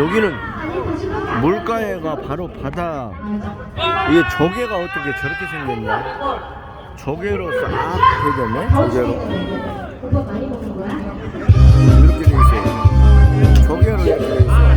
여기는 물가에가 바로 바다. 이게 조개가 어떻게 저렇게 생겼냐? 조개로 싹 해졌네? 조개로 이렇게 돼 있어요. 조개로 이렇게 돼 있어.